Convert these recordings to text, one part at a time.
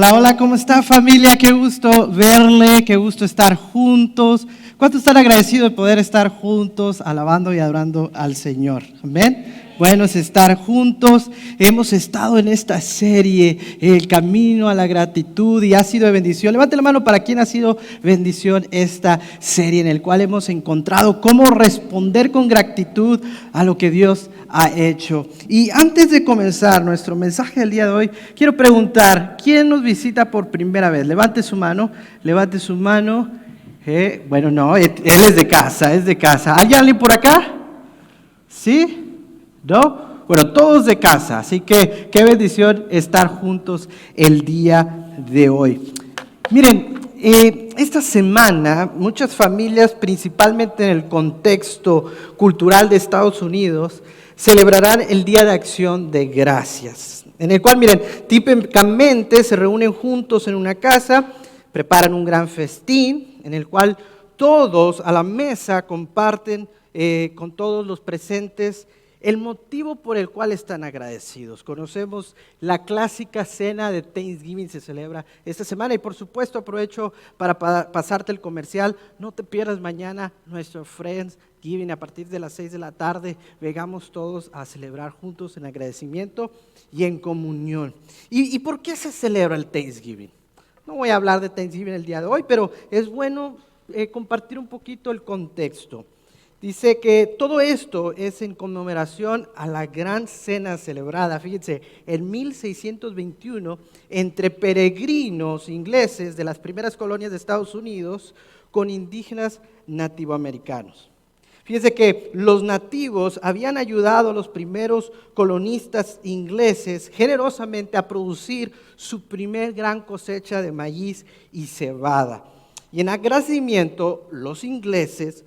Hola, hola, ¿cómo está familia? Qué gusto verle, qué gusto estar juntos. ¿Cuántos están agradecidos de poder estar juntos, alabando y adorando al Señor? Amén. Bueno es estar juntos. Hemos estado en esta serie, El Camino a la Gratitud, y ha sido de bendición. Levante la mano para quien ha sido bendición esta serie, en el cual hemos encontrado cómo responder con gratitud a lo que Dios ha hecho. Y antes de comenzar nuestro mensaje del día de hoy, quiero preguntar, ¿quién nos visita por primera vez? Levante su mano, levante su mano. Bueno, no, él es de casa, es de casa. ¿Hay alguien por acá? ¿Sí? ¿No? Bueno, todos de casa, así que qué bendición estar juntos el día de hoy. Miren, esta semana muchas familias, principalmente en el contexto cultural de Estados Unidos, celebrarán el Día de Acción de Gracias, en el cual, miren, típicamente se reúnen juntos en una casa, preparan un gran festín, en el cual todos a la mesa comparten con todos los presentes el motivo por el cual están agradecidos. Conocemos la clásica cena de Thanksgiving, se celebra esta semana, y por supuesto aprovecho para pasarte el comercial. No te pierdas mañana nuestro Friendsgiving a partir de las 6 de la tarde. Vengamos todos a celebrar juntos en agradecimiento y en comunión. ¿Y por qué se celebra el Thanksgiving? No voy a hablar de Thanksgiving el día de hoy, pero es bueno compartir un poquito el contexto. Dice que todo esto es en conmemoración a la gran cena celebrada, fíjense, en 1621 entre peregrinos ingleses de las primeras colonias de Estados Unidos con indígenas nativoamericanos. Fíjense que los nativos habían ayudado a los primeros colonistas ingleses generosamente a producir su primer gran cosecha de maíz y cebada. Y en agradecimiento, los ingleses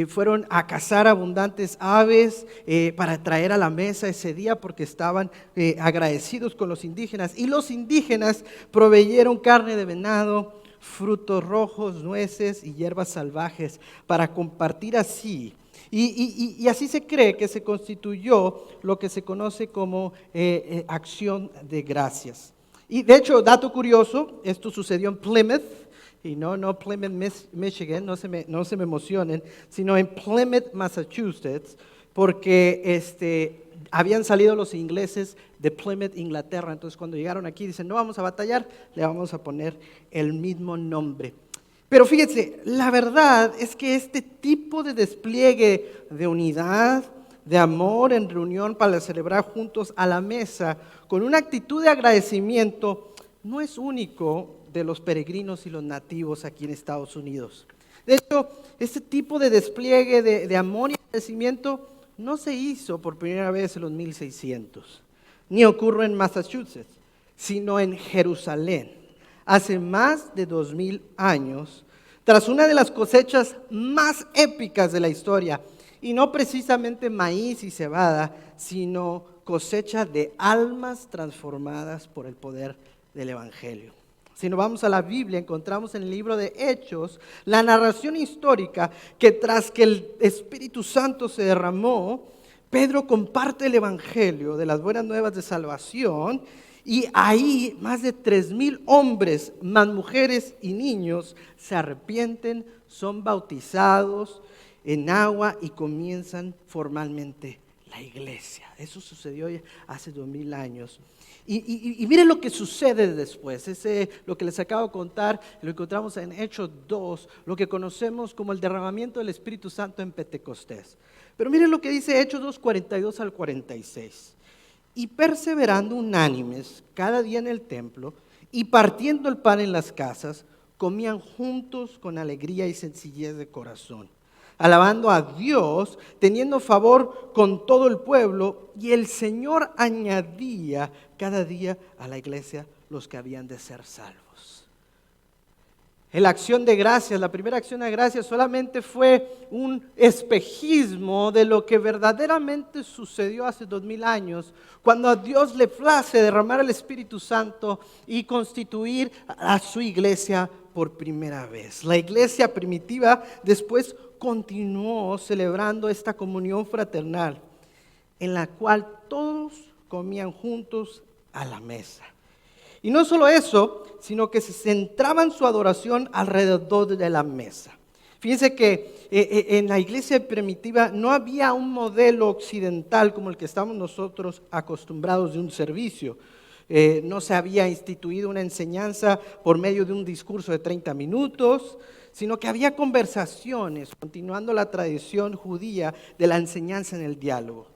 fueron a cazar abundantes aves para traer a la mesa ese día, porque estaban agradecidos con los indígenas. Y los indígenas proveyeron carne de venado, frutos rojos, nueces y hierbas salvajes para compartir así. Y así se cree que se constituyó lo que se conoce como acción de gracias. Y de hecho, dato curioso, esto sucedió en Plymouth. Y no Plymouth, Michigan, no se me emocionen, sino en Plymouth, Massachusetts, porque habían salido los ingleses de Plymouth, Inglaterra. Entonces cuando llegaron aquí dicen, no vamos a batallar, le vamos a poner el mismo nombre. Pero fíjense, la verdad es que este tipo de despliegue de unidad, de amor en reunión para celebrar juntos a la mesa, con una actitud de agradecimiento, no es único de los peregrinos y los nativos aquí en Estados Unidos. De hecho, este tipo de despliegue de amor y agradecimiento no se hizo por primera vez en los 1600, ni ocurre en Massachusetts, sino en Jerusalén, hace más de 2000 años, tras una de las cosechas más épicas de la historia, y no precisamente maíz y cebada, sino cosecha de almas transformadas por el poder del Evangelio. Si nos vamos a la Biblia, encontramos en el libro de Hechos la narración histórica que tras que el Espíritu Santo se derramó, Pedro comparte el Evangelio de las buenas nuevas de salvación, y ahí más de 3000 hombres, más mujeres y niños se arrepienten, son bautizados en agua y comienzan formalmente la iglesia. Eso sucedió hace 2000 años. Y miren lo que sucede después, lo que les acabo de contar, lo encontramos en Hechos 2, lo que conocemos como el derramamiento del Espíritu Santo en Pentecostés. Pero miren lo que dice Hechos 2, 42 al 46. Y perseverando unánimes cada día en el templo y partiendo el pan en las casas, comían juntos con alegría y sencillez de corazón, alabando a Dios, teniendo favor con todo el pueblo, y el Señor añadía cada día a la iglesia los que habían de ser salvos. La acción de gracias, la primera acción de gracias solamente fue un espejismo de lo que verdaderamente sucedió hace 2000 años, cuando a Dios le place derramar el Espíritu Santo y constituir a su iglesia por primera vez. La iglesia primitiva después continuó celebrando esta comunión fraternal, en la cual todos comían juntos a la mesa. Y no solo eso, sino que se centraban su adoración alrededor de la mesa. Fíjense que en la iglesia primitiva no había un modelo occidental como el que estamos nosotros acostumbrados de un servicio. No se había instituido una enseñanza por medio de un discurso de 30 minutos, sino que había conversaciones, continuando la tradición judía de la enseñanza en el diálogo.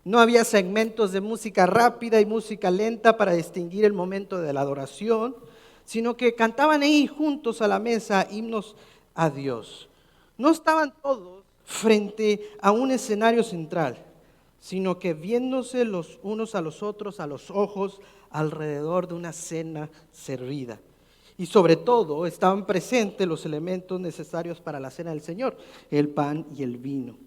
No había segmentos de música rápida y música lenta para distinguir el momento de la adoración, sino que cantaban ahí juntos a la mesa himnos a Dios. No estaban todos frente a un escenario central, sino que viéndose los unos a los otros a los ojos alrededor de una cena servida. Y sobre todo estaban presentes los elementos necesarios para la cena del Señor, el pan y el vino.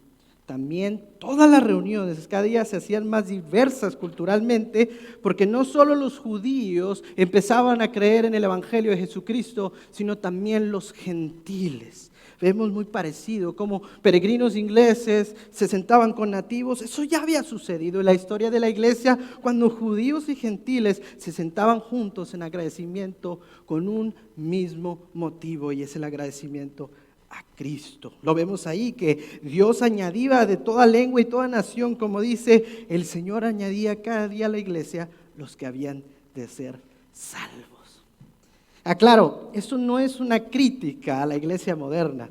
También todas las reuniones cada día se hacían más diversas culturalmente, porque no solo los judíos empezaban a creer en el Evangelio de Jesucristo, sino también los gentiles. Vemos muy parecido, como peregrinos ingleses se sentaban con nativos. Eso ya había sucedido en la historia de la iglesia, cuando judíos y gentiles se sentaban juntos en agradecimiento con un mismo motivo, y es el agradecimiento a Cristo. Lo vemos ahí, que Dios añadía de toda lengua y toda nación, como dice, el Señor añadía cada día a la iglesia los que habían de ser salvos. Aclaro, esto no es una crítica a la iglesia moderna,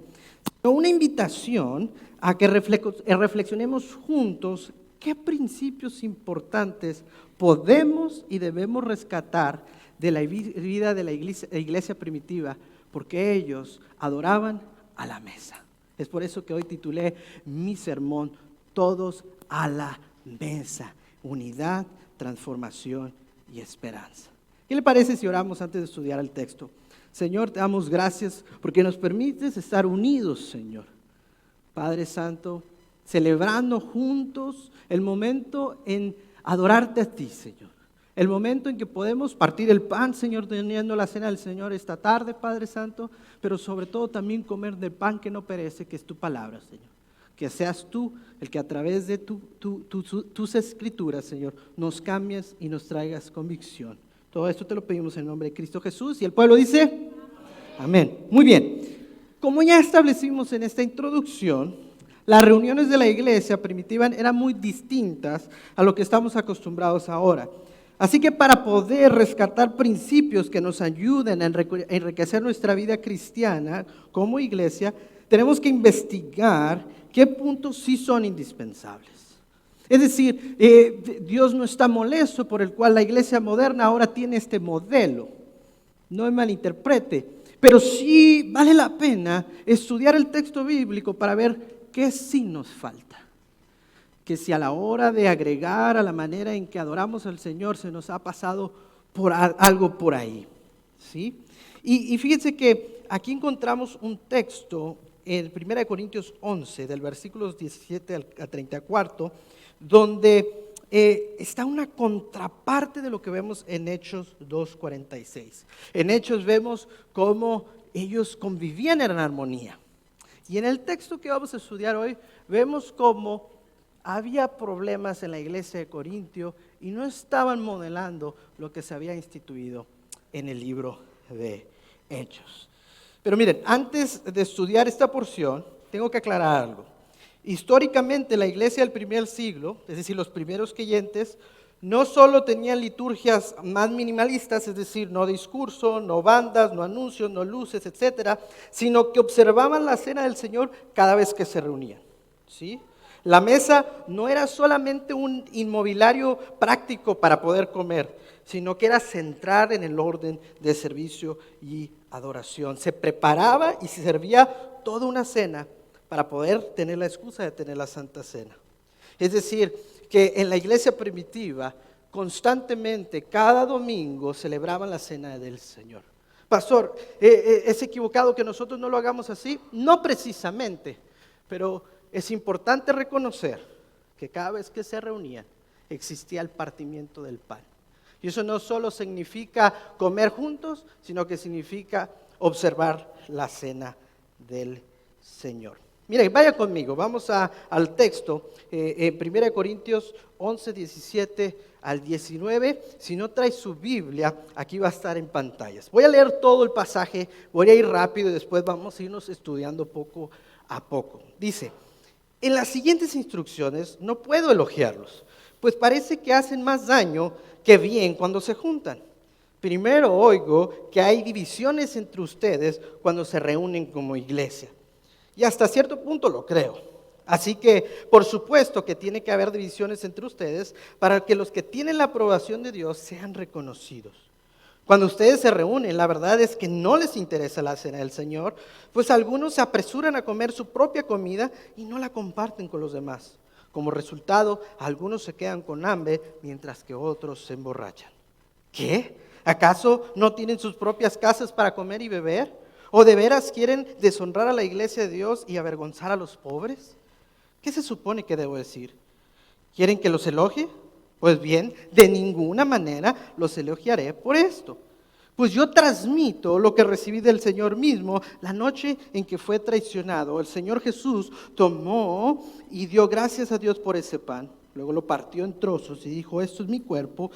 sino una invitación a que reflexionemos juntos qué principios importantes podemos y debemos rescatar de la vida de la iglesia primitiva, porque ellos adoraban a la mesa. Es por eso que hoy titulé mi sermón, Todos a la mesa, unidad, transformación y esperanza. ¿Qué le parece si oramos antes de estudiar el texto? Señor, te damos gracias porque nos permites estar unidos, Señor. Padre Santo, celebrando juntos el momento en adorarte a ti, Señor. El momento en que podemos partir el pan, Señor, teniendo la cena del Señor esta tarde, Padre Santo, pero sobre todo también comer del pan que no perece, que es tu palabra, Señor. Que seas tú el que a través de tus escrituras, Señor, nos cambies y nos traigas convicción. Todo esto te lo pedimos en el nombre de Cristo Jesús. Y el pueblo dice, amén. Muy bien. Como ya establecimos en esta introducción, las reuniones de la iglesia primitiva eran muy distintas a lo que estamos acostumbrados ahora. Así que para poder rescatar principios que nos ayuden a enriquecer nuestra vida cristiana como iglesia, tenemos que investigar qué puntos sí son indispensables. Es decir, Dios no está molesto por el cual la iglesia moderna ahora tiene este modelo. No me malinterprete, pero sí vale la pena estudiar el texto bíblico para ver qué sí nos falta. Que si a la hora de agregar a la manera en que adoramos al Señor se nos ha pasado por algo por ahí, ¿sí? Y fíjense que aquí encontramos un texto en 1 Corintios 11, del versículos 17 al 34, donde está una contraparte de lo que vemos en Hechos 2:46. En Hechos vemos cómo ellos convivían en armonía. Y en el texto que vamos a estudiar hoy, vemos cómo había problemas en la iglesia de Corintio y no estaban modelando lo que se había instituido en el libro de Hechos. Pero miren, antes de estudiar esta porción, tengo que aclarar algo. Históricamente, la iglesia del primer siglo, es decir, los primeros creyentes, no solo tenían liturgias más minimalistas, es decir, no discurso, no bandas, no anuncios, no luces, etcétera, sino que observaban la cena del Señor cada vez que se reunían, ¿sí? La mesa no era solamente un inmobiliario práctico para poder comer, sino que era central en el orden de servicio y adoración. Se preparaba y se servía toda una cena para poder tener la excusa de tener la Santa Cena. Es decir, que en la iglesia primitiva, constantemente, cada domingo, celebraban la cena del Señor. Pastor, ¿es equivocado que nosotros no lo hagamos así? No precisamente, pero es importante reconocer que cada vez que se reunían, existía el partimiento del pan. Y eso no solo significa comer juntos, sino que significa observar la cena del Señor. Mire, vaya conmigo, vamos al texto, en 1 Corintios 11, 17 al 19. Si no trae su Biblia, aquí va a estar en pantallas. Voy a leer todo el pasaje, voy a ir rápido y después vamos a irnos estudiando poco a poco. Dice: en las siguientes instrucciones no puedo elogiarlos, pues parece que hacen más daño que bien cuando se juntan. Primero oigo que hay divisiones entre ustedes cuando se reúnen como iglesia. Y hasta cierto punto lo creo. Así que, por supuesto que tiene que haber divisiones entre ustedes para que los que tienen la aprobación de Dios sean reconocidos. Cuando ustedes se reúnen, la verdad es que no les interesa la cena del Señor, pues algunos se apresuran a comer su propia comida y no la comparten con los demás. Como resultado, algunos se quedan con hambre mientras que otros se emborrachan. ¿Qué? ¿Acaso no tienen sus propias casas para comer y beber? ¿O de veras quieren deshonrar a la iglesia de Dios y avergonzar a los pobres? ¿Qué se supone que debo decir? ¿Quieren que los elogie? Pues bien, de ninguna manera los elogiaré por esto. Pues yo transmito lo que recibí del Señor mismo. La noche en que fue traicionado, el Señor Jesús tomó y dio gracias a Dios por ese pan. Luego lo partió en trozos y dijo: esto es mi cuerpo,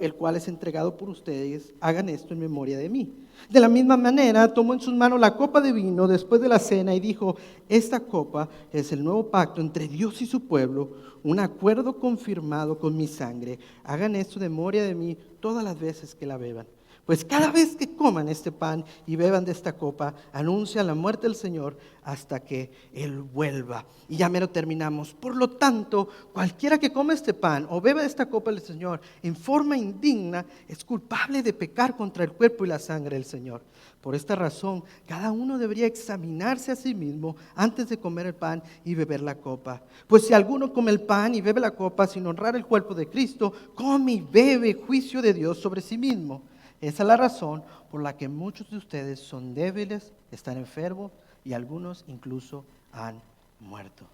el cual es entregado por ustedes. Hagan esto en memoria de mí. De la misma manera, tomó en sus manos la copa de vino después de la cena y dijo: esta copa es el nuevo pacto entre Dios y su pueblo, un acuerdo confirmado con mi sangre. Hagan esto en memoria de mí todas las veces que la beban. Pues cada vez que coman este pan y beban de esta copa, anuncian la muerte del Señor hasta que Él vuelva. Y ya mero terminamos. Por lo tanto, cualquiera que come este pan o beba de esta copa del Señor en forma indigna es culpable de pecar contra el cuerpo y la sangre del Señor. Por esta razón, cada uno debería examinarse a sí mismo antes de comer el pan y beber la copa. Pues si alguno come el pan y bebe la copa sin honrar el cuerpo de Cristo, come y bebe juicio de Dios sobre sí mismo. Esa es la razón por la que muchos de ustedes son débiles, están enfermos y algunos incluso han muerto.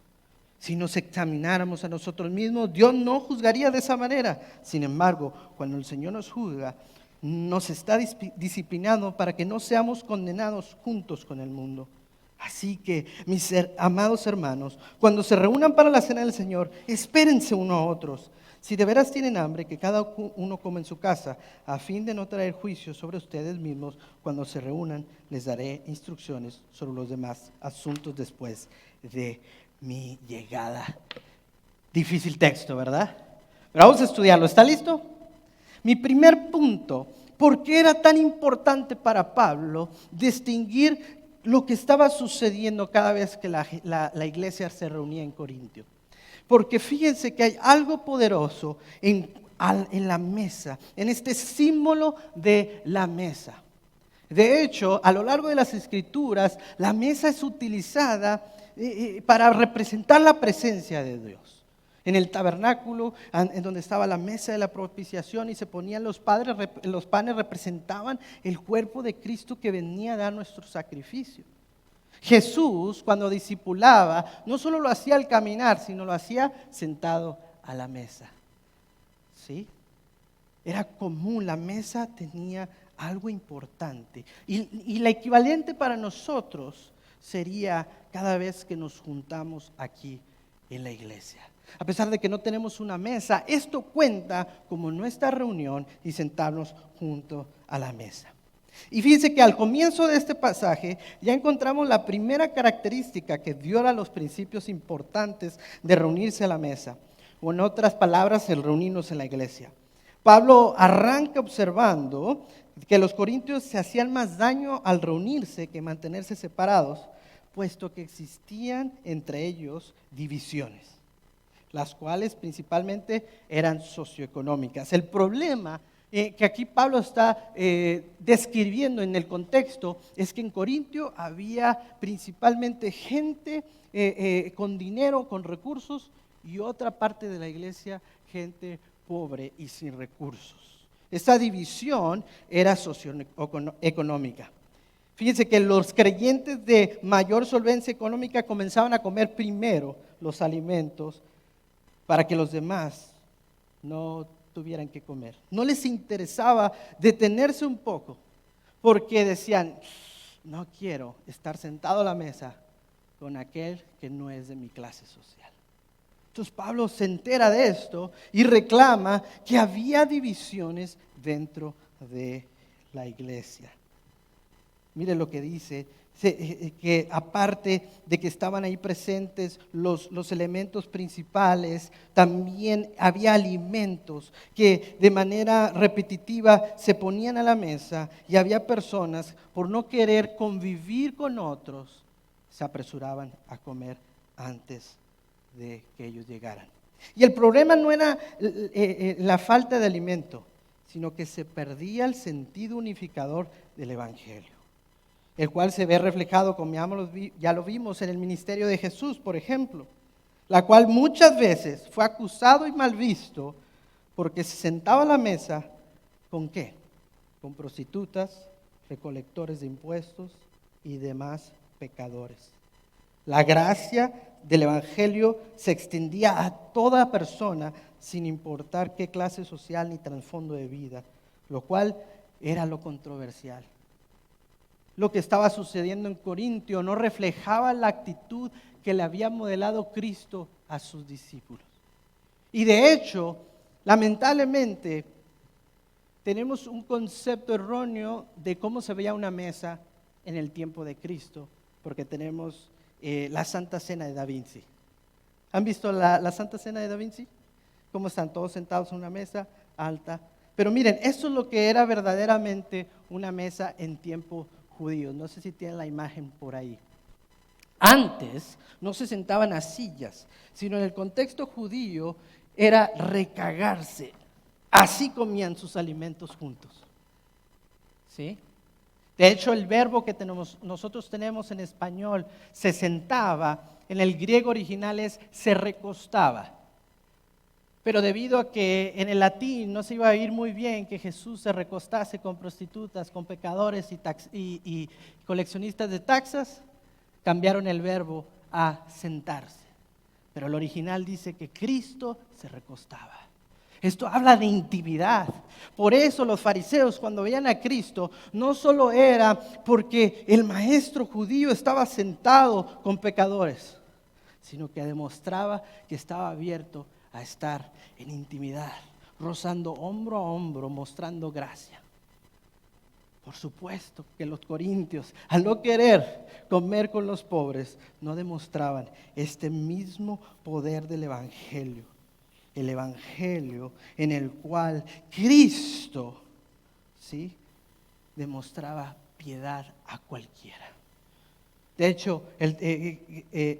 Si nos examináramos a nosotros mismos, Dios no juzgaría de esa manera. Sin embargo, cuando el Señor nos juzga, nos está disciplinando para que no seamos condenados juntos con el mundo. Así que, mis amados hermanos, cuando se reúnan para la cena del Señor, espérense unos a otros. Si de veras tienen hambre, que cada uno coma en su casa, a fin de no traer juicio sobre ustedes mismos. Cuando se reúnan, les daré instrucciones sobre los demás asuntos después de mi llegada. Difícil texto, ¿verdad? Pero vamos a estudiarlo. ¿Está listo? Mi primer punto: ¿por qué era tan importante para Pablo distinguir lo que estaba sucediendo cada vez que la iglesia se reunía en Corintio? Porque fíjense que hay algo poderoso en la mesa, en este símbolo de la mesa. De hecho, a lo largo de las Escrituras, la mesa es utilizada para representar la presencia de Dios. En el tabernáculo, en donde estaba la mesa de la propiciación y se ponían los panes, representaban el cuerpo de Cristo que venía a dar nuestro sacrificio. Jesús, cuando discipulaba, no solo lo hacía al caminar, sino lo hacía sentado a la mesa. ¿Sí? Era común, la mesa tenía algo importante. Y la equivalente para nosotros sería cada vez que nos juntamos aquí en la iglesia. A pesar de que no tenemos una mesa, esto cuenta como nuestra reunión y sentarnos junto a la mesa. Y fíjense que al comienzo de este pasaje ya encontramos la primera característica que viola los principios importantes de reunirse a la mesa, o en otras palabras, el reunirnos en la iglesia. Pablo arranca observando que los corintios se hacían más daño al reunirse que mantenerse separados, puesto que existían entre ellos divisiones, las cuales principalmente eran socioeconómicas. El problema que aquí Pablo está describiendo en el contexto es que en Corintio había principalmente gente con dinero, con recursos, y otra parte de la iglesia, gente pobre y sin recursos. Esta división era socioeconómica. Fíjense que los creyentes de mayor solvencia económica comenzaban a comer primero los alimentos para que los demás no tuvieran que comer. No les interesaba detenerse un poco, porque decían: no quiero estar sentado a la mesa con aquel que no es de mi clase social. Entonces Pablo se entera de esto y reclama que había divisiones dentro de la iglesia. Mire lo que dice, que aparte de que estaban ahí presentes los elementos principales, también había alimentos que de manera repetitiva se ponían a la mesa y había personas, por no querer convivir con otros, se apresuraban a comer antes de que ellos llegaran. Y el problema no era la falta de alimento, sino que se perdía el sentido unificador del evangelio, el cual se ve reflejado, como ya lo vimos, en el ministerio de Jesús, por ejemplo, la cual muchas veces fue acusado y mal visto porque se sentaba a la mesa ¿con qué? Con prostitutas, recolectores de impuestos y demás pecadores. La gracia del evangelio se extendía a toda persona sin importar qué clase social ni trasfondo de vida, lo cual era lo controversial. Lo que estaba sucediendo en Corintio no reflejaba la actitud que le había modelado Cristo a sus discípulos. Y de hecho, lamentablemente, tenemos un concepto erróneo de cómo se veía una mesa en el tiempo de Cristo, porque tenemos la Santa Cena de Da Vinci. ¿Han visto la Santa Cena de Da Vinci? Cómo están todos sentados en una mesa alta. Pero miren, eso es lo que era verdaderamente una mesa en tiempo judío. No sé si tienen la imagen por ahí. Antes no se sentaban a sillas, sino en el contexto judío era recagarse. Así comían sus alimentos juntos. ¿Sí? De hecho, el verbo que nosotros tenemos en español, se sentaba, en el griego original es se recostaba. Pero debido a que en el latín no se iba a oír muy bien que Jesús se recostase con prostitutas, con pecadores y coleccionistas de taxas, cambiaron el verbo a sentarse. Pero el original dice que Cristo se recostaba. Esto habla de intimidad. Por eso los fariseos, cuando veían a Cristo, no solo era porque el maestro judío estaba sentado con pecadores, sino que demostraba que estaba abierto a estar en intimidad, rozando hombro a hombro, mostrando gracia. Por supuesto que los corintios, al no querer comer con los pobres, no demostraban este mismo poder del evangelio. El evangelio en el cual Cristo, ¿sí?, demostraba piedad a cualquiera. De hecho,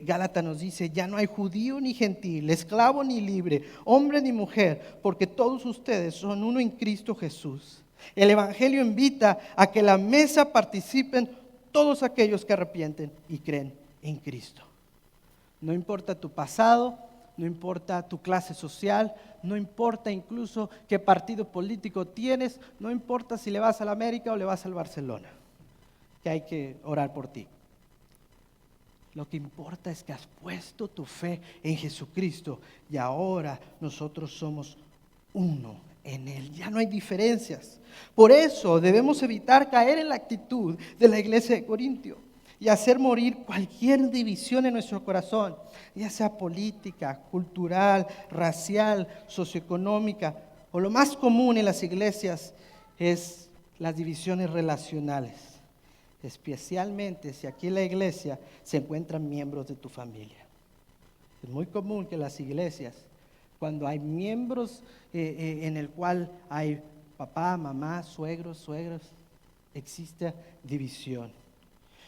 Gálatas nos dice, ya no hay judío ni gentil, esclavo ni libre, hombre ni mujer, porque todos ustedes son uno en Cristo Jesús. El evangelio invita a que la mesa participen todos aquellos que arrepienten y creen en Cristo. No importa tu pasado, no importa tu clase social, no importa incluso qué partido político tienes, no importa si le vas a la América o le vas al Barcelona, que hay que orar por ti. Lo que importa es que has puesto tu fe en Jesucristo y ahora nosotros somos uno en Él. Ya no hay diferencias. Por eso debemos evitar caer en la actitud de la iglesia de Corintio y hacer morir cualquier división en nuestro corazón, ya sea política, cultural, racial, socioeconómica, o lo más común en las iglesias es las divisiones relacionales, especialmente si aquí en la iglesia se encuentran miembros de tu familia. Es muy común que las iglesias, cuando hay miembros en el cual hay papá, mamá, suegros, suegras, existe división.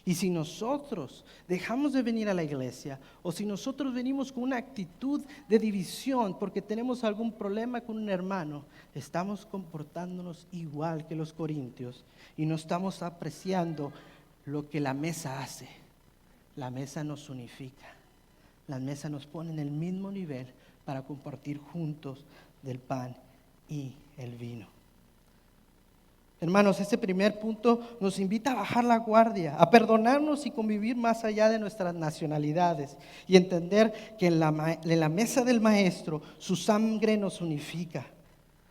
Y si nosotros dejamos de venir a la iglesia, o si nosotros venimos con una actitud de división porque tenemos algún problema con un hermano, estamos comportándonos igual que los corintios y no estamos apreciando lo que la mesa hace. La mesa nos unifica, la mesa nos pone en el mismo nivel para compartir juntos del pan y el vino. Hermanos, este primer punto nos invita a bajar la guardia, a perdonarnos y convivir más allá de nuestras nacionalidades y entender que en la mesa del Maestro su sangre nos unifica.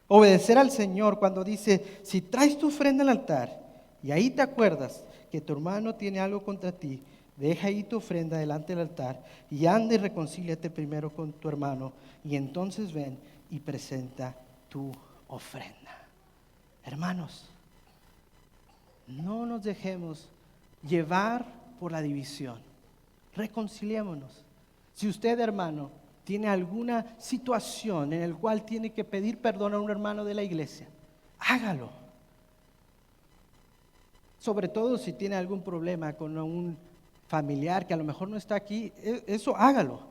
Obedecer al Señor cuando dice, si traes tu ofrenda al altar y ahí te acuerdas que tu hermano tiene algo contra ti, Deja ahí tu ofrenda delante del altar y anda y reconcíliate primero con tu hermano y entonces ven y presenta tu ofrenda. Hermanos, no nos dejemos llevar por la división. Reconciliémonos. Si usted, hermano, tiene alguna situación en la cual tiene que pedir perdón a un hermano de la iglesia, hágalo. Sobre todo si tiene algún problema con un familiar que a lo mejor no está aquí, eso hágalo.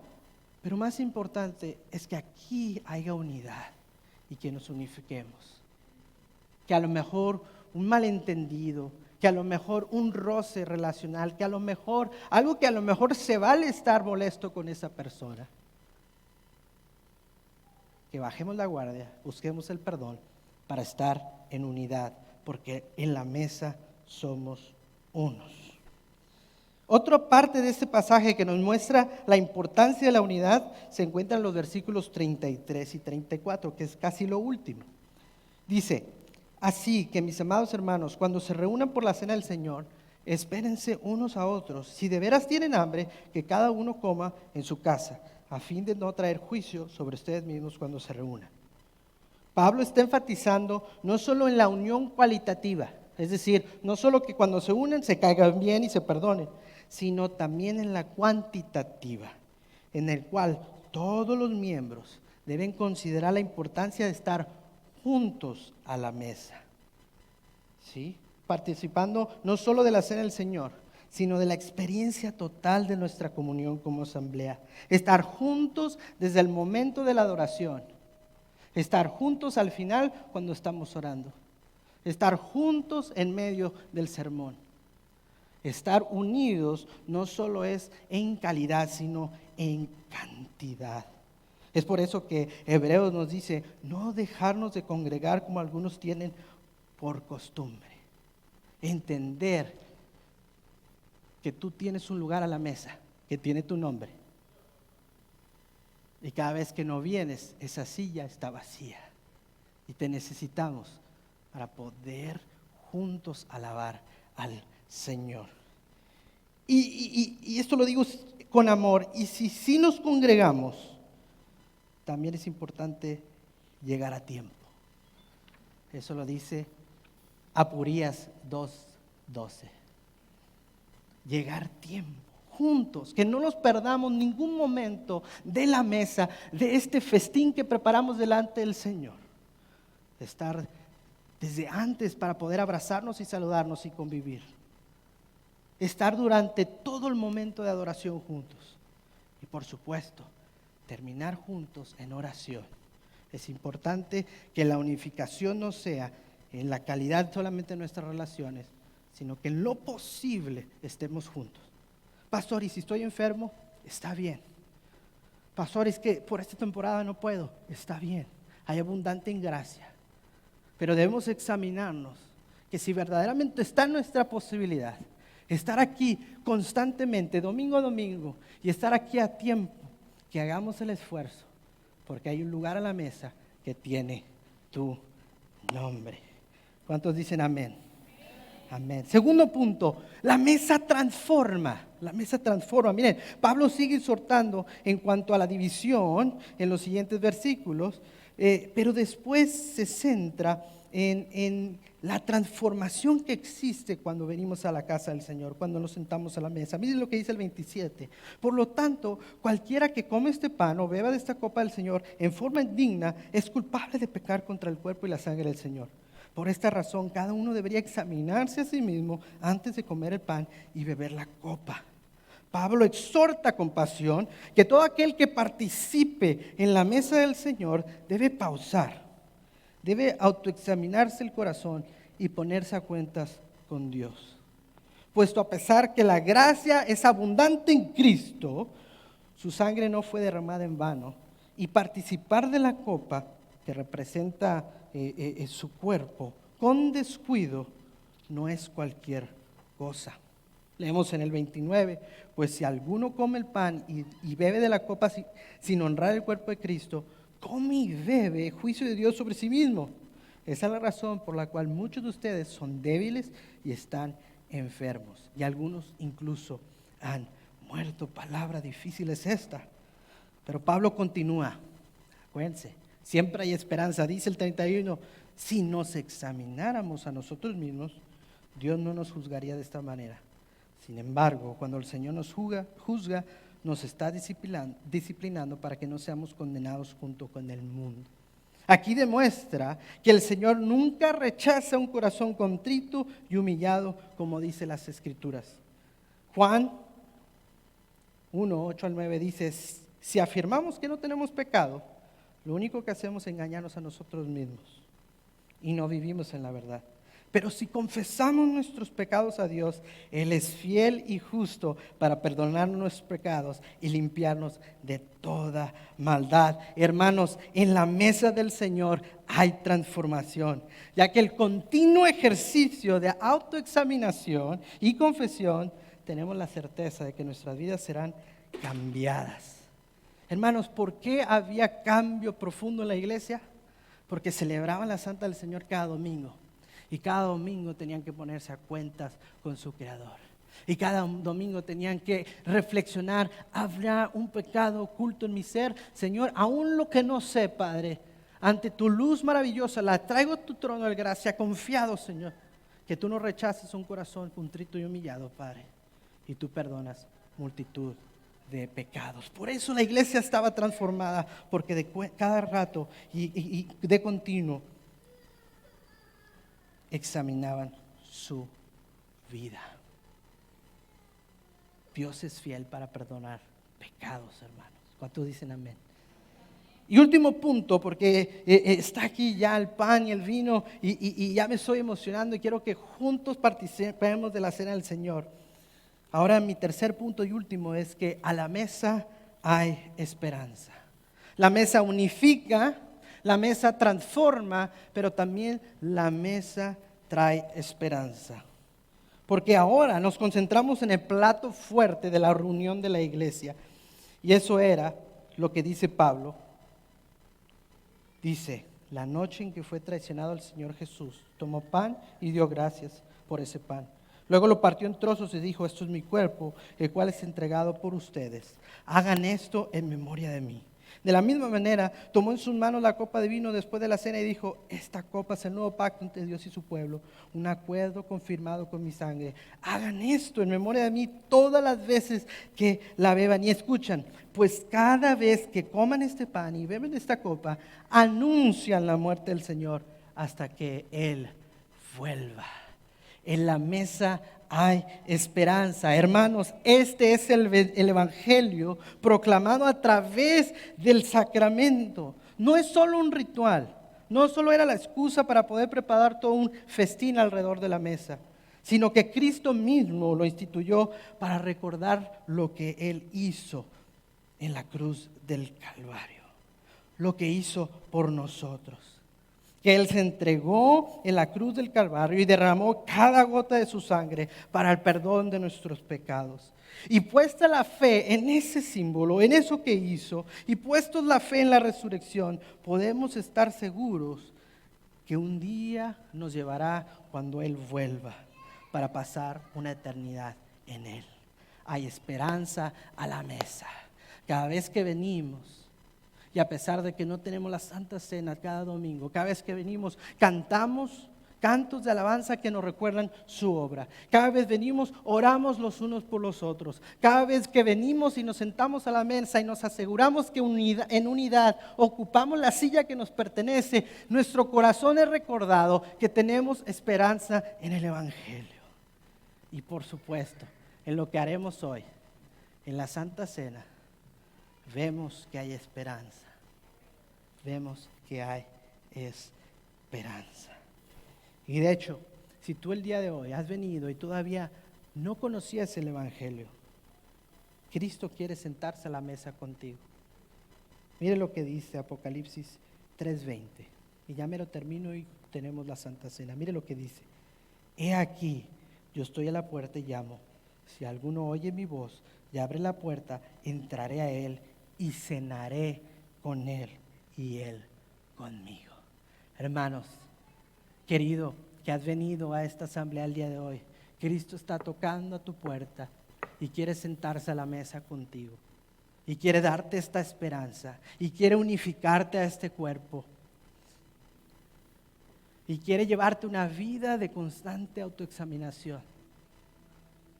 Pero más importante es que aquí haya unidad y que nos unifiquemos. Que a lo mejor un malentendido, que a lo mejor un roce relacional, que a lo mejor algo que a lo mejor se vale estar molesto con esa persona. Que bajemos la guardia, busquemos el perdón para estar en unidad, porque en la mesa somos unos. Otra parte de este pasaje que nos muestra la importancia de la unidad se encuentra en los versículos 33 y 34, que es casi lo último. Dice: así que mis amados hermanos, cuando se reúnan por la cena del Señor, espérense unos a otros. Si de veras tienen hambre, que cada uno coma en su casa, a fin de no traer juicio sobre ustedes mismos cuando se reúnan. Pablo está enfatizando no solo en la unión cualitativa, es decir, no solo que cuando se unen se caigan bien y se perdonen, sino también en la cuantitativa, en el cual todos los miembros deben considerar la importancia de estar juntos a la mesa, ¿sí? Participando no solo de la cena del Señor, sino de la experiencia total de nuestra comunión como asamblea. Estar juntos desde el momento de la adoración, estar juntos al final cuando estamos orando, estar juntos en medio del sermón. Estar unidos no solo es en calidad, sino en cantidad. Es por eso que Hebreos nos dice, no dejarnos de congregar como algunos tienen por costumbre. Entender que tú tienes un lugar a la mesa, que tiene tu nombre. Y cada vez que no vienes, esa silla está vacía. Y te necesitamos para poder juntos alabar al Señor. Y esto lo digo con amor. Y si nos congregamos, también es importante llegar a tiempo. Eso lo dice Apurías 2:12. Llegar tiempo, juntos, que no nos perdamos ningún momento de la mesa, de este festín que preparamos delante del Señor. Estar desde antes para poder abrazarnos y saludarnos y convivir. Estar durante todo el momento de adoración juntos. Y por supuesto, terminar juntos en oración. Es importante que la unificación no sea en la calidad solamente de nuestras relaciones, sino que en lo posible estemos juntos. Pastor, y si estoy enfermo, está bien. Pastor, es que por esta temporada no puedo, está bien. Hay abundante en gracia. Pero debemos examinarnos que si verdaderamente está en nuestra posibilidad, estar aquí constantemente, domingo a domingo, y estar aquí a tiempo, que hagamos el esfuerzo, porque hay un lugar a la mesa que tiene tu nombre. ¿Cuántos dicen amén? Amén. Segundo punto, la mesa transforma. La mesa transforma. Miren, Pablo sigue exhortando en cuanto a la división en los siguientes versículos, pero después se centra en la transformación que existe cuando venimos a la casa del Señor, cuando nos sentamos a la mesa. Miren lo que dice el 27. Por lo tanto, cualquiera que come este pan o beba de esta copa del Señor en forma indigna es culpable de pecar contra el cuerpo y la sangre del Señor. Por esta razón, cada uno debería examinarse a sí mismo antes de comer el pan y beber la copa. Pablo exhorta con pasión que todo aquel que participe en la mesa del Señor debe pausar, debe autoexaminarse el corazón y ponerse a cuentas con Dios. Puesto a pesar que la gracia es abundante en Cristo, su sangre no fue derramada en vano, y participar de la copa que representa su cuerpo con descuido no es cualquier cosa. Leemos en el 29, pues si alguno come el pan y bebe de la copa sin honrar el cuerpo de Cristo, come y bebe juicio de Dios sobre sí mismo. Esa es la razón por la cual muchos de ustedes son débiles y están enfermos, y algunos incluso han muerto. Palabra difícil es esta. Pero Pablo continúa. Acuérdense, siempre hay esperanza. Dice el 31, si nos examináramos a nosotros mismos, Dios no nos juzgaría de esta manera. Sin embargo, cuando el Señor nos juzga, nos está disciplinando para que no seamos condenados junto con el mundo. Aquí demuestra que el Señor nunca rechaza un corazón contrito y humillado, como dice las Escrituras. Juan 1, 8 al 9 dice, si afirmamos que no tenemos pecado, lo único que hacemos es engañarnos a nosotros mismos y no vivimos en la verdad. Pero si confesamos nuestros pecados a Dios, Él es fiel y justo para perdonar nuestros pecados y limpiarnos de toda maldad. Hermanos, en la mesa del Señor hay transformación, ya que el continuo ejercicio de autoexaminación y confesión, tenemos la certeza de que nuestras vidas serán cambiadas. Hermanos, ¿por qué había cambio profundo en la iglesia? Porque celebraban la Santa del Señor cada domingo. Y cada domingo tenían que ponerse a cuentas con su Creador. Y cada domingo tenían que reflexionar, ¿habrá un pecado oculto en mi ser? Señor, aún lo que no sé, Padre, ante tu luz maravillosa, la traigo a tu trono de gracia, confiado, Señor, que tú no rechaces un corazón contrito y humillado, Padre, y tú perdonas multitud de pecados. Por eso la iglesia estaba transformada, porque de cada rato y de continuo examinaban su vida. Dios es fiel para perdonar pecados, hermanos. ¿Cuántos dicen amén? Y último punto, porque está aquí ya el pan y el vino y ya me estoy emocionando y quiero que juntos participemos de la cena del Señor. Ahora mi tercer punto y último es que a la mesa hay esperanza. La mesa unifica, la mesa transforma, pero también la mesa trae esperanza. Porque ahora nos concentramos en el plato fuerte de la reunión de la iglesia. Y eso era lo que dice Pablo. Dice, la noche en que fue traicionado el Señor Jesús, tomó pan y dio gracias por ese pan. Luego lo partió en trozos y dijo, esto es mi cuerpo, el cual es entregado por ustedes. Hagan esto en memoria de mí. De la misma manera, tomó en sus manos la copa de vino después de la cena y dijo, esta copa es el nuevo pacto entre Dios y su pueblo, un acuerdo confirmado con mi sangre. Hagan esto en memoria de mí todas las veces que la beban. Y escuchan, pues cada vez que coman este pan y beben esta copa, anuncian la muerte del Señor hasta que Él vuelva. En la mesa hay esperanza. Hermanos, este es el evangelio proclamado a través del sacramento. No es solo un ritual, no solo era la excusa para poder preparar todo un festín alrededor de la mesa, sino que Cristo mismo lo instituyó para recordar lo que Él hizo en la cruz del Calvario, lo que hizo por nosotros. Que Él se entregó en la cruz del Calvario y derramó cada gota de su sangre para el perdón de nuestros pecados. Y puesta la fe en ese símbolo, en eso que hizo, y puestos la fe en la resurrección, podemos estar seguros que un día nos llevará cuando Él vuelva para pasar una eternidad en Él. Hay esperanza a la mesa. Cada vez que venimos, y a pesar de que no tenemos la Santa Cena cada domingo, cada vez que venimos, cantamos cantos de alabanza que nos recuerdan su obra. Cada vez venimos, oramos los unos por los otros. Cada vez que venimos y nos sentamos a la mesa y nos aseguramos que en unidad ocupamos la silla que nos pertenece, nuestro corazón es recordado que tenemos esperanza en el Evangelio. Y por supuesto, en lo que haremos hoy, en la Santa Cena, vemos que hay esperanza. Vemos que hay esperanza. Y de hecho, si tú el día de hoy has venido y todavía no conocías el Evangelio, Cristo quiere sentarse a la mesa contigo. Mire lo que dice Apocalipsis 3:20. Y ya me lo termino y tenemos la Santa Cena. Mire lo que dice. He aquí, yo estoy a la puerta y llamo. Si alguno oye mi voz y abre la puerta, entraré a él y cenaré con él y él conmigo. Hermanos, querido, que has venido a esta asamblea el día de hoy, Cristo está tocando a tu puerta y quiere sentarse a la mesa contigo. Y quiere darte esta esperanza. Y quiere unificarte a este cuerpo. Y quiere llevarte una vida de constante autoexaminación.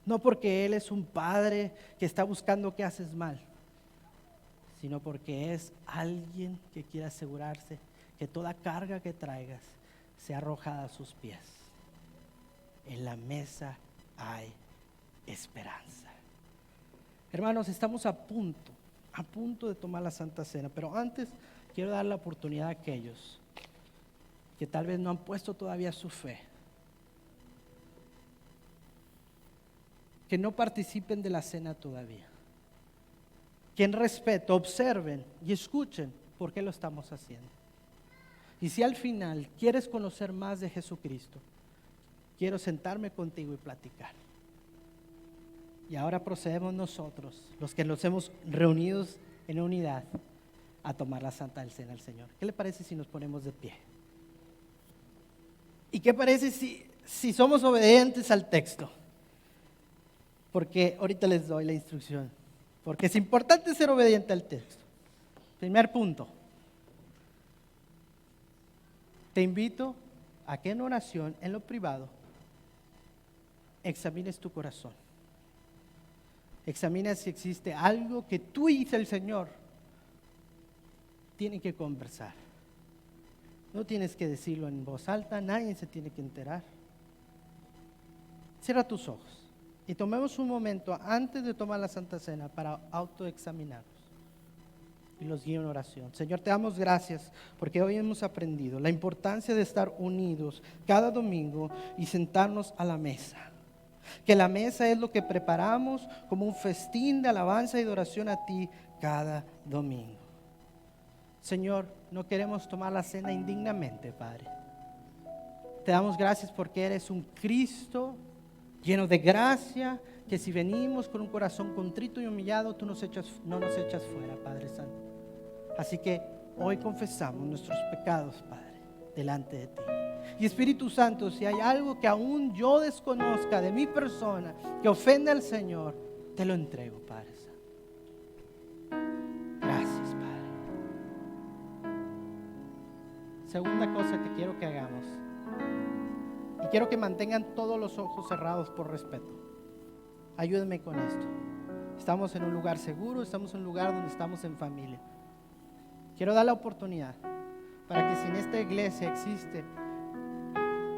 No porque Él es un padre que está buscando que haces mal, sino porque es alguien que quiere asegurarse que toda carga que traigas sea arrojada a sus pies. En la mesa hay esperanza. Hermanos, estamos a punto de tomar la Santa Cena, pero antes quiero dar la oportunidad a aquellos que tal vez no han puesto todavía su fe, que no participen de la cena todavía, que en respeto observen y escuchen por qué lo estamos haciendo. Y si al final quieres conocer más de Jesucristo, quiero sentarme contigo y platicar. Y ahora procedemos nosotros, los que nos hemos reunido en unidad, a tomar la Santa Cena del Señor. ¿Qué le parece si nos ponemos de pie? ¿Y qué parece si somos obedientes al texto? Porque ahorita les doy la instrucción. Porque es importante ser obediente al texto. Primer punto. Te invito a que en oración, en lo privado, examines tu corazón. Examina si existe algo que tú y el Señor tienen que conversar. No tienes que decirlo en voz alta, nadie se tiene que enterar. Cierra tus ojos y tomemos un momento antes de tomar la Santa Cena para autoexaminarnos y los guío en oración. Señor, te damos gracias porque hoy hemos aprendido la importancia de estar unidos cada domingo y sentarnos a la mesa. Que la mesa es lo que preparamos como un festín de alabanza y de oración a ti cada domingo. Señor, no queremos tomar la cena indignamente, Padre. Te damos gracias porque eres un Cristo lleno de gracia, que si venimos con un corazón contrito y humillado, tú no nos echas fuera, Padre Santo. Así que hoy confesamos nuestros pecados, Padre, delante de ti. Y Espíritu Santo, si hay algo que aún yo desconozca de mi persona, que ofende al Señor, te lo entrego, Padre Santo. Gracias, Padre. Segunda cosa que quiero que hagamos, y quiero que mantengan todos los ojos cerrados por respeto. Ayúdenme con esto. Estamos en un lugar seguro, estamos en un lugar donde estamos en familia. Quiero dar la oportunidad para que si en esta iglesia existe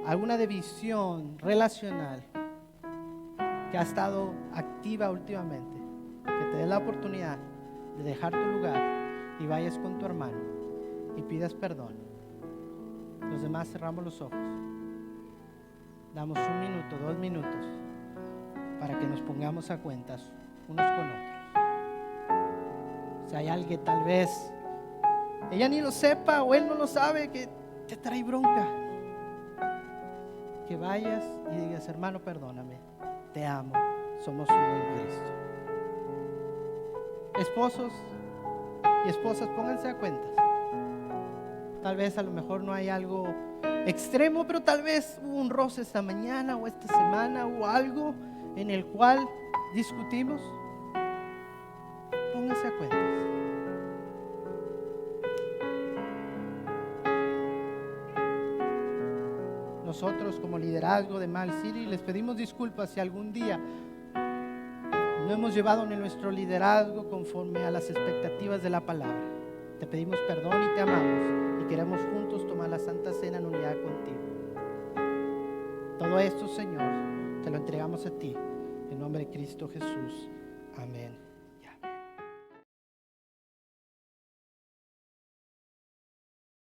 alguna división relacional que ha estado activa últimamente, que te dé la oportunidad de dejar tu lugar y vayas con tu hermano y pidas perdón. Los demás cerramos los ojos. Damos 1 minuto, 2 minutos para que nos pongamos a cuentas unos con otros. Si hay alguien tal vez ella ni lo sepa o él no lo sabe, que te trae bronca, que vayas y digas: hermano, perdóname, te amo, somos uno en Cristo. Esposos y esposas, pónganse a cuentas. Tal vez a lo mejor no hay algo extremo, pero tal vez hubo un roce esta mañana o esta semana o algo en el cual discutimos. Pónganse a cuentas. Nosotros como liderazgo de Mal City les pedimos disculpas si algún día no hemos llevado en nuestro liderazgo conforme a las expectativas de la palabra. Te pedimos perdón y te amamos y queremos juntos tomar la Santa Cena en unidad contigo. Todo esto, Señor, te lo entregamos a ti en nombre de Cristo Jesús. Amén.